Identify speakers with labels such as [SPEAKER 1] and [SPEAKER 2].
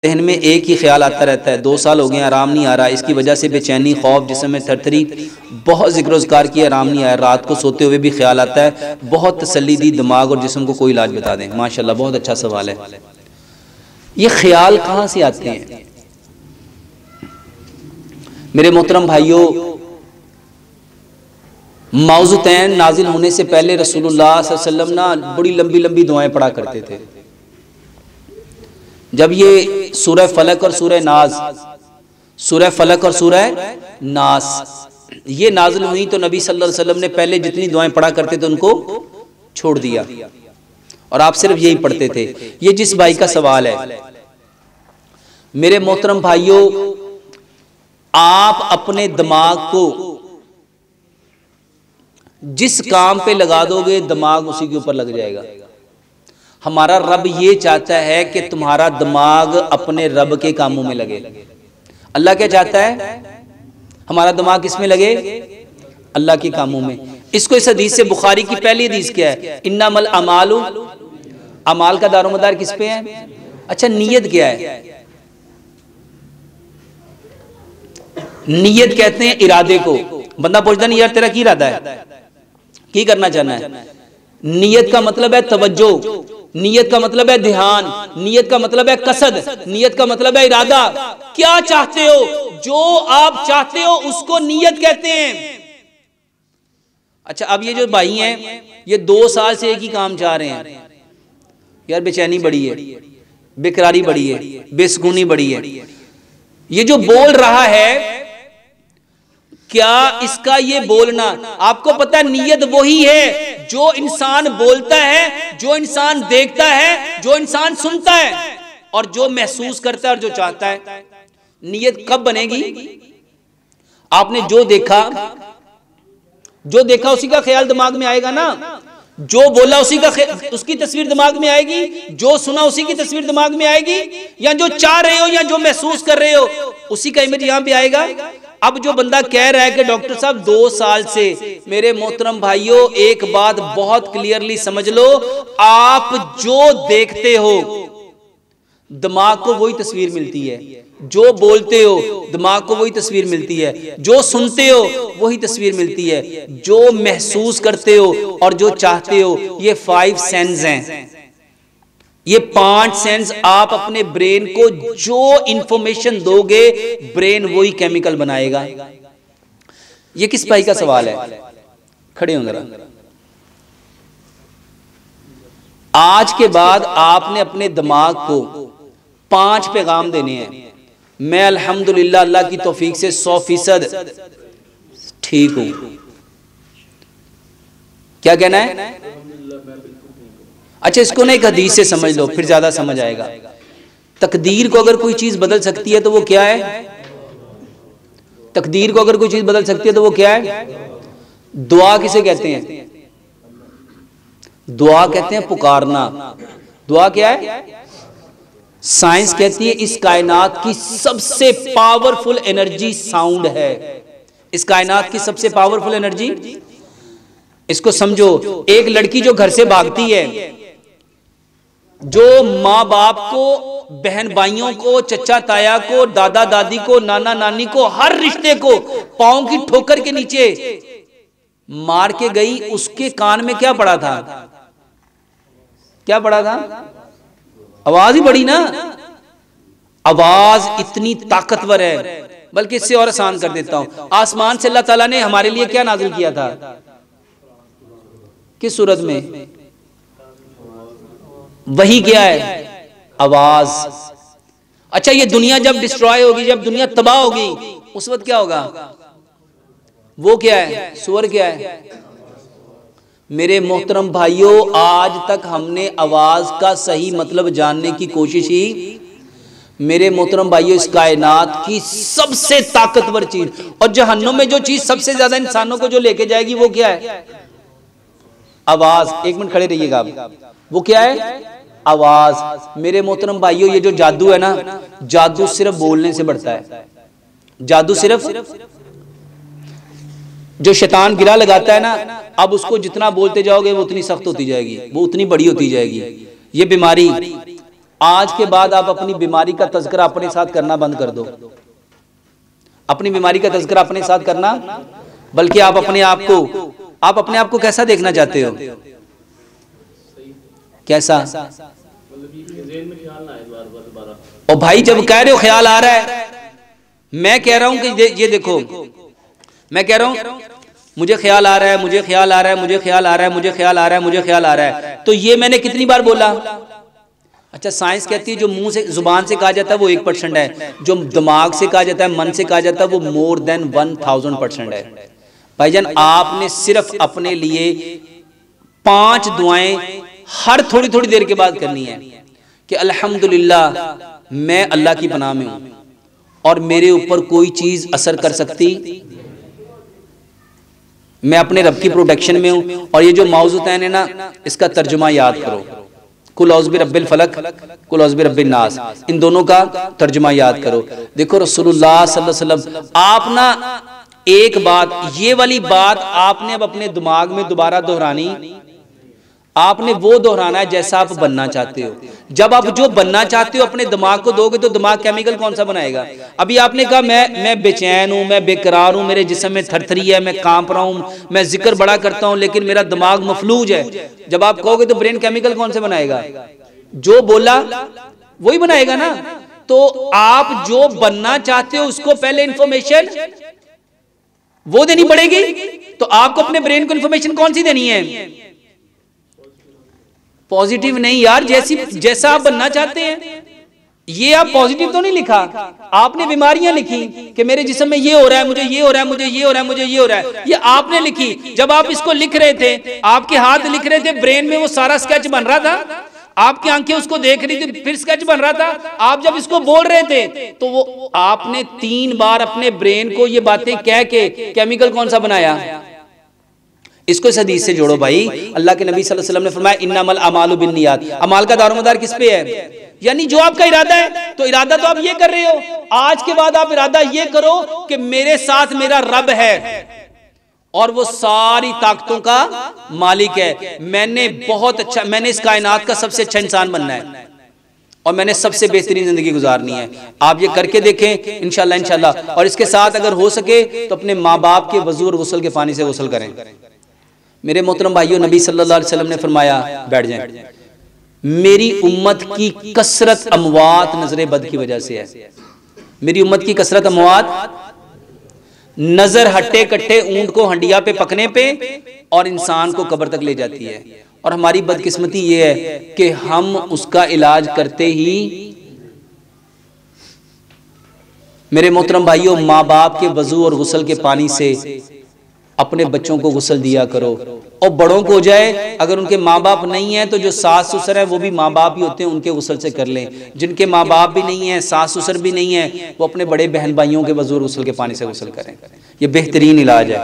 [SPEAKER 1] जहन में एक ही ख्याल आता रहता है, 2 साल हो गए आराम नहीं आ रहा, इसकी वजह से बेचैनी, खौफ, जिस्म में थरथरी, बहुत जिक्र-ओ-ज़कार किया, आराम नहीं आया, रात को सोते हुए भी ख्याल आता है, बहुत तसल्ली दी, दिमाग और जिस्म को कोई इलाज बता दें। माशाल्लाह बहुत अच्छा सवाल है। ये ख्याल कहाँ से आते हैं मेरे मोहतरम भाइयों? मौज़ूतैन नाजिल होने से पहले रसूलुल्लाह सल्लल्लाहु अलैहि वसल्लम ना बड़ी लंबी लंबी दुआएं पढ़ा करते थे। जब ये सूरह फलक और सूरह नाज, सूरह फलक और सूरह नास ये नाजिल हुई तो नबी सल्लल्लाहु अलैहि वसल्लम ने पहले जितनी दुआएं पढ़ा करते थे उनको छोड़ दिया और आप सिर्फ यही पढ़ते थे। ये जिस भाई का सवाल है मेरे मोहतरम भाइयों, आप अपने दिमाग को जिस काम पे लगा दोगे दिमाग उसी के ऊपर लग जाएगा। हमारा रब ये चाहता है कि तुम्हारा दिमाग अपने रब के कामों में लगे। अल्लाह क्या चाहता है? हमारा दिमाग किस में लगे? अल्लाह के कामों में। इसको इस हदीस से, बुखारी की पहली हदीस क्या है? इन्नमल अमालु, अमाल का दारोमदार किस पे है? अच्छा, नीयत क्या है? नीयत कहते हैं इरादे को। बंदा पूछता नहीं यार तेरा की इरादा है, की करना चाहना है? नीयत का मतलब है तवज्जो, नीयत का मतलब है ध्यान, नीयत का मतलब है कसद, नीयत का मतलब है इरादा। क्या चाहते हो? जो आप चाहते हो उसको नीयत कहते हैं। अच्छा, अब ये जो भाई हैं ये 2 साल से एक ही काम चाह रहे हैं। यार बेचैनी बड़ी है, बेकरारी बड़ी है, बेसुकूनी बड़ी है। ये जो बोल रहा है, क्या इसका ये बोलना, आपको पता है नीयत वही है जो इंसान बोलता है, जो इंसान देखता है, जो इंसान सुनता है और जो महसूस करता है और जो चाहता है। नीयत कब बनेगी? आपने जो देखा उसी का ख्याल दिमाग में आएगा ना। जो बोला उसकी तस्वीर दिमाग में आएगी, जो सुना उसी की तस्वीर दिमाग में आएगी, या जो चाह रहे हो या जो महसूस कर रहे हो उसी का इमेज यहां पे आएगा। अब जो बंदा कह रहा है कि डॉक्टर साहब 2 साल से, मेरे मोहतरम भाइयों एक बात बहुत क्लियरली समझ लो, आप जो देखते हो दिमाग को वही तस्वीर मिलती है, जो बोलते हो दिमाग को वही तस्वीर मिलती है, जो सुनते हो वही तस्वीर मिलती है, जो महसूस करते हो और जो चाहते हो। ये 5 सेंस हैं, ये 5 सेंस। आप अपने ब्रेन को जो इंफॉर्मेशन दोगे ब्रेन वही केमिकल बनाएगा। ये किस भाई का सवाल है? खड़े हो जरा। आज के बाद आपने अपने दिमाग को 5 पैगाम देने हैं। मैं अल्हम्दुलिल्लाह अल्लाह की तौफीक से 100% ठीक हूं। क्या कहना है? अच्छा, इसको ना एक हदीस से समझ लो, फिर ज्यादा समझ आएगा। तकदीर को अगर कोई चीज बदल सकती है तो वो क्या है? तकदीर को अगर कोई चीज बदल सकती है तो वो क्या है? दुआ किसे कहते हैं? दुआ कहते हैं पुकारना। दुआ क्या है? साइंस कहती है इस कायनात की सबसे पावरफुल एनर्जी साउंड है। इस कायनात की सबसे पावरफुल एनर्जी, इसको समझो। एक लड़की जो घर से भागती है, जो माँ बाप को, बहन भाइयों को, चचा ताया को, दादा दादी को, नाना नानी को, हर रिश्ते को पांव की ठोकर के नीचे मार के गई, उसके कान में क्या पड़ा था? क्या पड़ा था? आवाज ही बड़ी ना। आवाज इतनी ताकतवर है, बल्कि इससे और आसान कर देता हूं। आसमान से अल्लाह ताला ने हमारे लिए क्या नाजिल किया था? किस सूरत में? वही क्या है? आवाज। अच्छा, ये दुनिया जब डिस्ट्रॉय होगी, जब दुनिया तबाह होगी, उस वक्त क्या होगा? वो क्या है? सुअर क्या है? मेरे मोहतरम भाइयों, आज तक हमने आवाज का सही मतलब जानने की कोशिश ही, मेरे मोहतरम भाइयों, इस कायनात की सबसे ताकतवर चीज, और जहन्नुम में जो चीज सबसे ज्यादा इंसानों को जो लेके जाएगी वो क्या है? आवाज। 1 मिनट खड़े रहिएगा आप। वो क्या है? आवाज। मेरे मोहतरम भाइयों, ये जो जादू है ना, जादू सिर्फ बोलने से बढ़ता है। जादू सिर्फ, जो शैतान गिरा लगाता है ना, अब उसको जितना बोलते जाओगे वो उतनी सख्त होती जाएगी, वो उतनी बड़ी होती जाएगी। ये बीमारी आज के बाद आप अपनी बीमारी का तज़किरा अपने साथ करना बंद कर दो। अपनी बीमारी का तज़किरा अपने साथ करना, बल्कि आप अपने आप को कैसा देखना चाहते हो? कैसा? और भाई जब कह रहे हो ख्याल आ रहा है, मैं कह रहा हूं कि ये देखो, मैं कह रहा हूं मुझे ख्याल आ रहा है, मुझे ख्याल आ रहा है, मुझे ख्याल आ रहा है, मुझे ख्याल आ रहा है, मुझे ख्याल आ रहा है, तो ये मैंने कितनी बार बोला? अच्छा, साइंस कहती है जो मुंह से जुबान से कहा जाता है वो 1% है, जो दिमाग से कहा जाता है, मन से कहा जाता है, वो मोर देन 1000% है। भाईजान आपने सिर्फ अपने लिए 5 दुआएं हर थोड़ी थोड़ी देर के बाद करनी है कि अल्हम्दुलिल्लाह मैं अल्लाह की पनाह में हूं और मेरे ऊपर कोई चीज असर कर सकती, मैं अपने रब की प्रोटेक्शन में हूं। और ये जो मौजूदैन है ना, इसका तर्जुमा याद करो, कुल औज़ बिरब्बिल फलक, कुल औज़ बिरब्बिन नास, इन दोनों का तर्जुमा याद करो। देखो रसूलुल्लाह सल्लल्लाहु अलैहि वसल्लम, आप ना एक बात, ये वाली बात आपने अब अपने दिमाग में दोबारा दोहरानी, आपने वो दोहराना है जैसा आप बनना चाहते हो। जब आप जो बनना चाहते हो अपने दिमाग को दोगे तो दिमाग केमिकल कौन सा बनाएगा? अभी आपने कहा मैं बेचैन हूं, मैं बेकरार हूं, मेरे जिस्म में थरथरी है, मैं कांप रहा हूं, मैं जिक्र बड़ा करता हूं लेकिन मेरा दिमाग मफलूज है। जब आप कहोगे तो ब्रेन केमिकल कौन से बनाएगा? जो बोला वही बनाएगा ना। तो आप जो बनना चाहते हो उसको पहले इंफॉर्मेशन वो देनी पड़ेगी। तो आपको अपने ब्रेन को इंफॉर्मेशन कौन सी देनी है? पॉजिटिव नहीं यार, जैसा आप बनना चाहते हैं। ये आप पॉजिटिव तो नहीं लिखा, आपने बीमारियां लिखी कि मेरे जिस्म में ये हो रहा है, मुझे ये हो रहा है, मुझे ये हो रहा है, मुझे ये हो रहा है, ये आपने लिखी। जब आप इसको लिख रहे थे, आपके हाथ लिख रहे थे, ब्रेन में वो सारा स्केच बन रहा था, आपकी आंखें उसको देख रही थी, फिर स्केच बन रहा था। आप जब इसको बोल रहे थे तो वो आपने 3 बार अपने ब्रेन को ये बातें कह के केमिकल कौन सा बनाया? इसको इस हदीस से जोड़ो भाई। अल्लाह के नबी सल्लल्लाहु अलैहि वसल्लम ने फरमाया इन्नमल अमालु बिन्नियात, अमाल का दारोमदार किस पे है? यानी जो आपका इरादा है, तो इरादा तो आप ये कर रहे हो, आज के बाद आप इरादा ये करो कि मेरे साथ मेरा रब है और वो सारी ताकतों का मालिक है। मैंने इस कायनात का सबसे अच्छा इंसान बनना है और मैंने सबसे बेहतरीन जिंदगी गुजारनी है। आप ये करके देखें इंशाल्लाह। और इसके साथ अगर हो सके तो अपने माँ बाप के वजू और गुस्ल के पानी से गुस्ल करें। मेरे मोहतरम भाइयों, नबी सल्लल्लाहु अलैहि वसल्लम ने फरमाया, बैठ जाएं, मेरी उम्मत की कसरत अमवात नजर बद की वजह से है। मेरी उम्मत की कसरत अमवात, नजर हट्टे कट्टे ऊंट को हंडिया पे पकने पे और इंसान को कब्र तक ले जाती है। और हमारी बदकिस्मती ये है कि हम उसका इलाज करते ही। मेरे मोहतरम भाइयों, माँ बाप के वजू और गुस्ल के पानी से अपने बच्चों को गुस्ल दिया करो। और बड़ों को हो जाए, अगर उनके माँ बाप नहीं है तो जो सास ससुर है वो भी माँ बाप ही होते हैं, उनके गुस्ल से कर लें। जिनके माँ बाप भी नहीं है, सास ससुर भी नहीं है, वो अपने बड़े बहन भाइयों के वजू और गुस्ल के पानी से गुस्ल करें। ये बेहतरीन इलाज है।